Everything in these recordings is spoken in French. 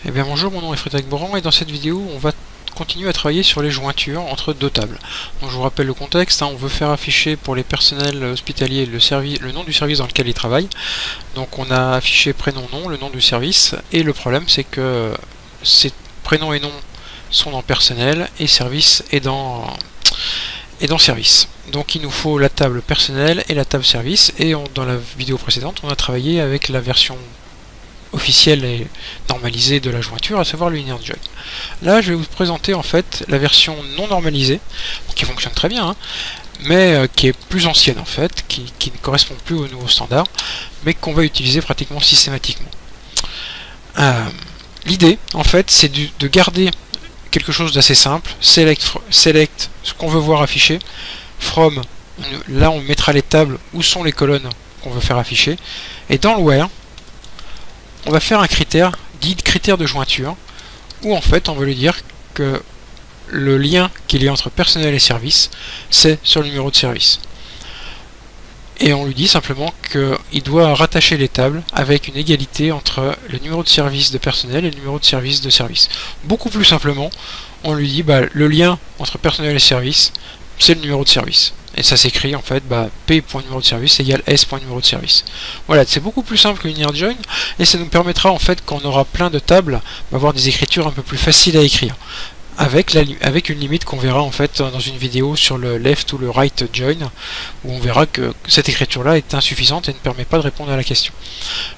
Eh bien bonjour, mon nom est Frédéric Boran et dans cette vidéo on va continuer à travailler sur les jointures entre deux tables. Donc, je vous rappelle le contexte, on veut faire afficher pour les personnels hospitaliers le nom du service dans lequel ils travaillent. Donc on a affiché prénom, nom, le nom du service, et le problème c'est que ces prénoms et noms sont dans personnel et service est dans service. Donc il nous faut la table personnel et la table service, et dans la vidéo précédente on a travaillé avec la version officielle et normalisée de la jointure, à savoir le linear join. Là je vais vous présenter en fait la version non normalisée, qui fonctionne très bien, mais qui est plus ancienne en fait, qui ne correspond plus au nouveau standard, mais qu'on va utiliser pratiquement systématiquement. L'idée en fait c'est de garder quelque chose d'assez simple, select ce qu'on veut voir afficher, from, là on mettra les tables où sont les colonnes qu'on veut faire afficher, et dans le where on va faire un critère dit critère de jointure, où en fait on veut lui dire que le lien qu'il y a entre personnel et service, c'est sur le numéro de service. Et on lui dit simplement qu'il doit rattacher les tables avec une égalité entre le numéro de service de personnel et le numéro de service de service. Beaucoup plus simplement, on lui dit le lien entre personnel et service, c'est le numéro de service. Et ça s'écrit en fait p.numéro de service égale s.numéro de service. Voilà, c'est beaucoup plus simple que linear join, et ça nous permettra en fait, quand on aura plein de tables, d'avoir des écritures un peu plus faciles à écrire. Avec une limite qu'on verra en fait dans une vidéo sur le left ou le right join, où on verra que cette écriture là est insuffisante et ne permet pas de répondre à la question.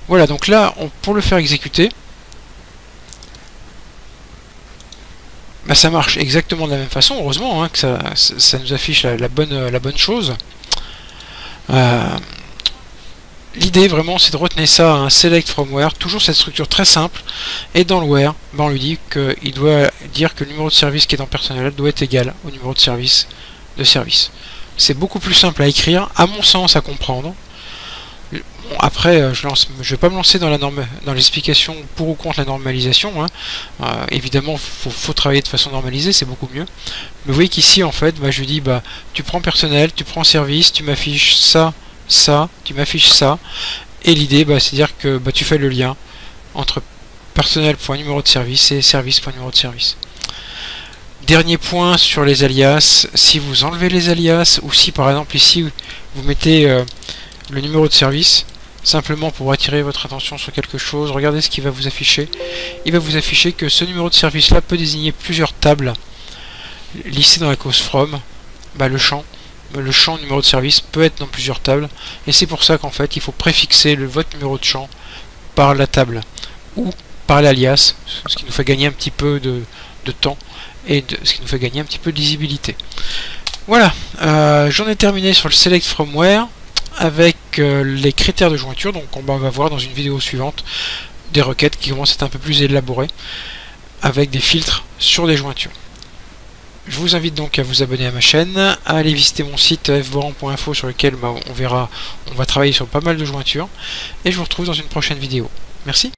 Voilà, donc là, pour le faire exécuter, ça marche exactement de la même façon, heureusement que ça nous affiche la bonne chose. L'idée vraiment c'est de retenir ça à un select from where, toujours cette structure très simple, et dans le where, on lui dit qu'il doit dire que le numéro de service qui est dans personnel doit être égal au numéro de service de service. C'est beaucoup plus simple à écrire, à mon sens à comprendre. Bon, après, je ne vais pas me lancer dans l'explication pour ou contre la normalisation. Évidemment, faut travailler de façon normalisée, c'est beaucoup mieux. Mais vous voyez qu'ici, en fait, je lui dis, tu prends personnel, tu prends service, tu m'affiches ça, tu m'affiches ça. Et l'idée, c'est dire que tu fais le lien entre personnel.numéro de service et service.numéro de service. Dernier point sur les alias, si vous enlevez les alias, ou si par exemple ici, vous mettez le numéro de service, simplement pour attirer votre attention sur quelque chose, regardez ce qu'il va vous afficher. Il va vous afficher que ce numéro de service là peut désigner plusieurs tables listées dans la cause from. Le champ numéro de service peut être dans plusieurs tables, et c'est pour ça qu'en fait il faut préfixer votre numéro de champ par la table ou par l'alias, ce qui nous fait gagner un petit peu de temps et ce qui nous fait gagner un petit peu de lisibilité. Voilà, j'en ai terminé sur le select from where avec les critères de jointure. Donc on va voir dans une vidéo suivante des requêtes qui commencent à être un peu plus élaborées avec des filtres sur les jointures. Je vous invite donc à vous abonner à ma chaîne, à aller visiter mon site fboran.info sur lequel on va travailler sur pas mal de jointures, et je vous retrouve dans une prochaine vidéo. Merci.